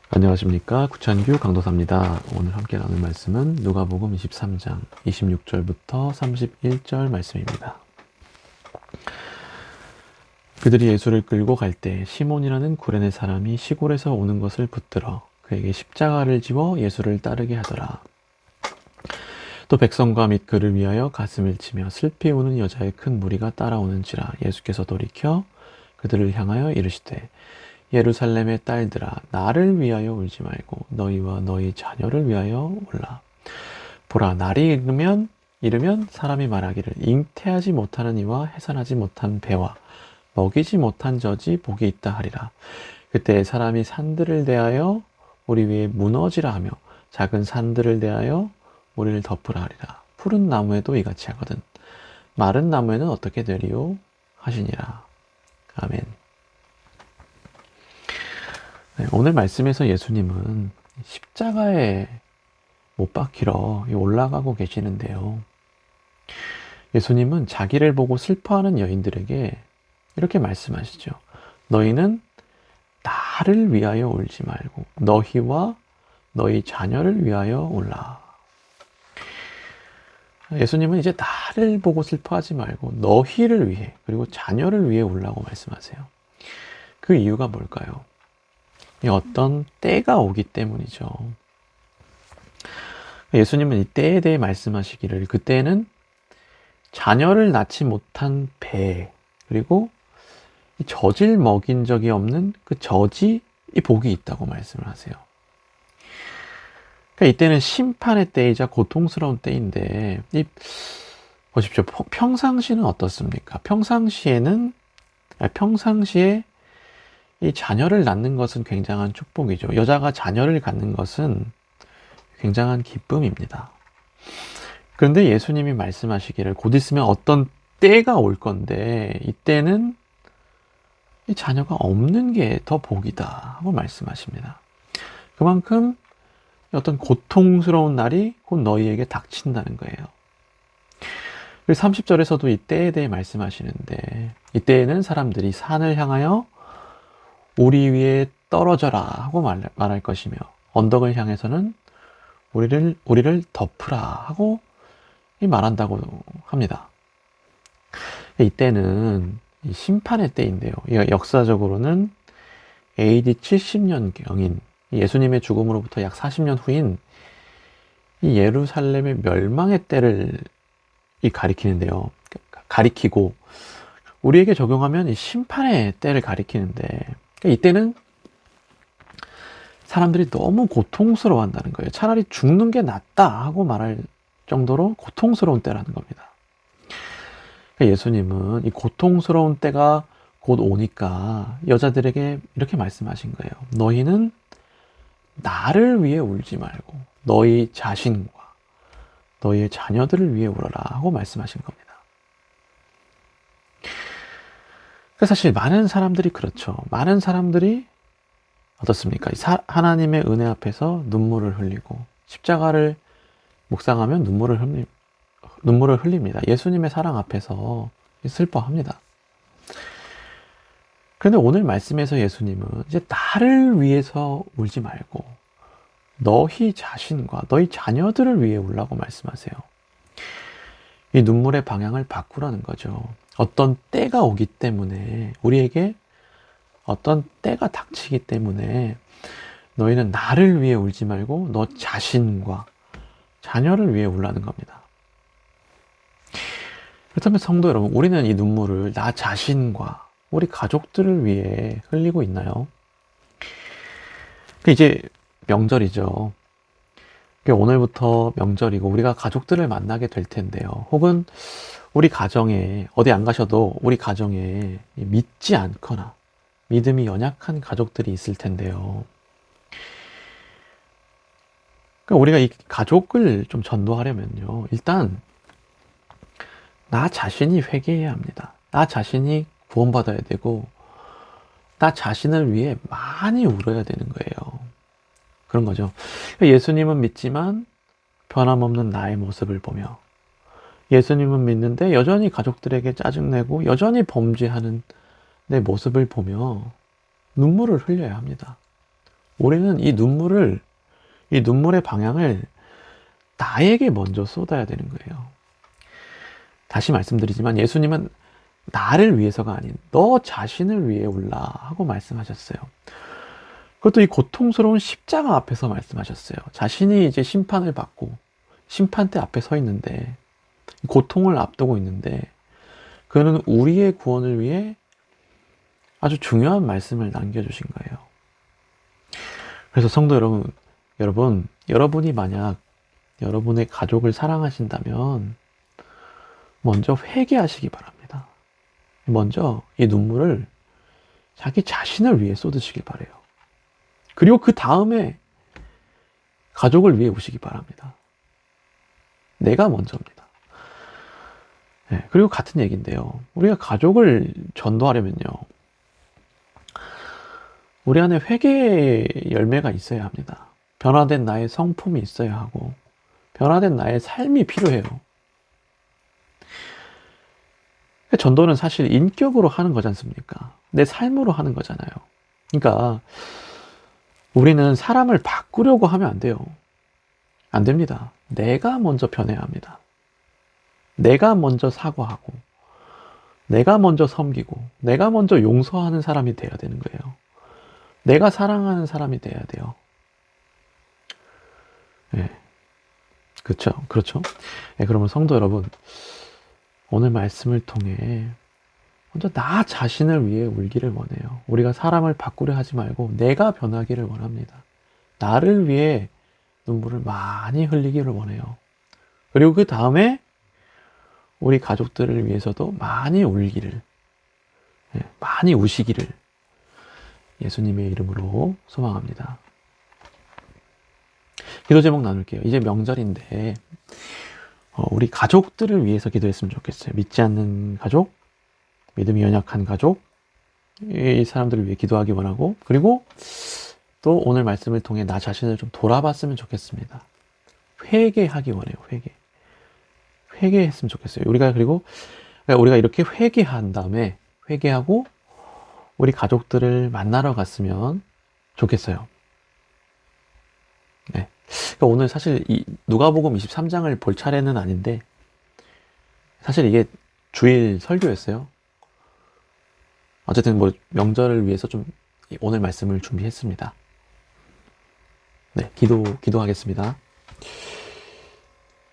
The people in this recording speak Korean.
안녕하십니까. 구찬규 강도사입니다. 오늘 함께 나눌 말씀은 누가복음 23장 26절부터 31절 말씀입니다. 그들이 예수를 끌고 갈 때 시몬이라는 구레네 사람이 시골에서 오는 것을 붙들어 그에게 십자가를 지워 예수를 따르게 하더라. 또 백성과 및 그를 위하여 가슴을 치며 슬피 우는 여자의 큰 무리가 따라오는지라. 예수께서 돌이켜 그들을 향하여 이르시되 예루살렘의 딸들아, 나를 위하여 울지 말고 너희와 너희 자녀를 위하여 울라. 보라, 날이 이르면 사람이 말하기를 잉태하지 못하는 이와 해산하지 못한 배와 먹이지 못한 젖이 복이 있다 하리라. 그때 사람이 산들을 대하여 우리 위에 무너지라 하며 작은 산들을 대하여 우리를 덮으라 하리라. 푸른 나무에도 이같이 하거든 마른 나무에는 어떻게 되리요 하시니라. 아멘. 네, 오늘 말씀에서 예수님은 십자가에 못 박히러 올라가고 계시는데요. 예수님은 자기를 보고 슬퍼하는 여인들에게 이렇게 말씀하시죠. 너희는 나를 위하여 울지 말고 너희와 너희 자녀를 위하여 울라. 예수님은 이제 나를 보고 슬퍼하지 말고 너희를 위해 그리고 자녀를 위해 울라고 말씀하세요. 그 이유가 뭘까요? 어떤 때가 오기 때문이죠. 예수님은 이 때에 대해 말씀하시기를 그때는 자녀를 낳지 못한 배 그리고 젖을 먹인 적이 없는 그 젖이 이 복이 있다고 말씀을 하세요. 그러니까 이때는 심판의 때이자 고통스러운 때인데 보십시오. 평상시는 어떻습니까? 평상시에 이 자녀를 낳는 것은 굉장한 축복이죠. 여자가 자녀를 갖는 것은 굉장한 기쁨입니다. 그런데 예수님이 말씀하시기를 곧 있으면 어떤 때가 올 건데 이때는 이 자녀가 없는 게 더 복이다 하고 말씀하십니다. 그만큼 어떤 고통스러운 날이 곧 너희에게 닥친다는 거예요. 그리고 30절에서도 이 때에 대해 말씀하시는데 이때에는 사람들이 산을 향하여 우리 위에 떨어져라 하고 말할 것이며 언덕을 향해서는 우리를 덮으라 하고 말한다고 합니다. 이때는 심판의 때인데요. 역사적으로는 AD 70년경인 예수님의 죽음으로부터 약 40년 후인 이 예루살렘의 멸망의 때를 가리키는데요. 가리키고 우리에게 적용하면 이 심판의 때를 가리키는데 이때는 사람들이 너무 고통스러워 한다는 거예요. 차라리 죽는 게 낫다 하고 말할 정도로 고통스러운 때라는 겁니다. 예수님은 이 고통스러운 때가 곧 오니까 여자들에게 이렇게 말씀하신 거예요. 너희는 나를 위해 울지 말고 너희 자신과 너희의 자녀들을 위해 울어라 하고 말씀하신 겁니다. 사실 많은 사람들이 그렇죠. 많은 사람들이 어떻습니까? 하나님의 은혜 앞에서 눈물을 흘리고 십자가를 묵상하면 눈물을 흘립니다. 예수님의 사랑 앞에서 슬퍼합니다. 그런데 오늘 말씀에서 예수님은 이제 나를 위해서 울지 말고 너희 자신과 너희 자녀들을 위해 울라고 말씀하세요. 이 눈물의 방향을 바꾸라는 거죠. 어떤 때가 오기 때문에 우리에게 어떤 때가 닥치기 때문에 너희는 나를 위해 울지 말고 너 자신과 자녀를 위해 울라는 겁니다. 그렇다면 성도 여러분, 우리는 이 눈물을 나 자신과 우리 가족들을 위해 흘리고 있나요? 이제 명절이죠. 오늘부터 명절이고 우리가 가족들을 만나게 될 텐데요. 혹은 우리 가정에 어디 안 가셔도 우리 가정에 믿지 않거나 믿음이 연약한 가족들이 있을 텐데요. 우리가 이 가족을 좀 전도하려면요. 일단 나 자신이 회개해야 합니다. 나 자신이 구원받아야 되고 나 자신을 위해 많이 울어야 되는 거예요. 그런 거죠. 예수님은 믿지만 변함없는 나의 모습을 보며 예수님은 믿는데 여전히 가족들에게 짜증내고 여전히 범죄하는 내 모습을 보며 눈물을 흘려야 합니다. 우리는 이 눈물의 방향을 나에게 먼저 쏟아야 되는 거예요. 다시 말씀드리지만 예수님은 나를 위해서가 아닌 너 자신을 위해 울라 하고 말씀하셨어요. 그것도 이 고통스러운 십자가 앞에서 말씀하셨어요. 자신이 이제 심판을 받고 심판대 앞에 서 있는데, 고통을 앞두고 있는데, 그는 우리의 구원을 위해 아주 중요한 말씀을 남겨주신 거예요. 그래서 성도 여러분, 여러분이 만약 여러분의 가족을 사랑하신다면 먼저 회개하시기 바랍니다. 먼저 이 눈물을 자기 자신을 위해 쏟으시길 바라요. 그리고 그 다음에 가족을 위해 우시기 바랍니다. 내가 먼저입니다. 네, 그리고 같은 얘기인데요. 우리가 가족을 전도하려면요, 우리 안에 회개의 열매가 있어야 합니다. 변화된 나의 성품이 있어야 하고, 변화된 나의 삶이 필요해요. 전도는 사실 인격으로 하는 거지 않습니까? 내 삶으로 하는 거잖아요. 그러니까 우리는 사람을 바꾸려고 하면 안 돼요. 안 됩니다. 내가 먼저 변해야 합니다. 내가 먼저 사과하고, 내가 먼저 섬기고, 내가 먼저 용서하는 사람이 돼야 되는 거예요. 내가 사랑하는 사람이 돼야 돼요. 네. 그렇죠. 네, 그러면 성도 여러분, 오늘 말씀을 통해 먼저 나 자신을 위해 울기를 원해요. 우리가 사람을 바꾸려 하지 말고 내가 변하기를 원합니다. 나를 위해 눈물을 많이 흘리기를 원해요. 그리고 그 다음에 우리 가족들을 위해서도 많이 울기를, 많이 우시기를 예수님의 이름으로 소망합니다. 기도 제목 나눌게요. 이제 명절인데 우리 가족들을 위해서 기도했으면 좋겠어요. 믿지 않는 가족, 믿음이 연약한 가족, 이 사람들을 위해 기도하기 원하고, 그리고 또 오늘 말씀을 통해 나 자신을 좀 돌아봤으면 좋겠습니다. 회개하기 원해요. 회개했으면 좋겠어요. 우리가 이렇게 회개한 다음에 회개하고 우리 가족들을 만나러 갔으면 좋겠어요. 네. 그러니까 오늘 사실 이 누가복음 23장을 볼 차례는 아닌데, 사실 이게 주일 설교였어요. 어쨌든 명절을 위해서 좀 오늘 말씀을 준비했습니다. 네, 기도하겠습니다.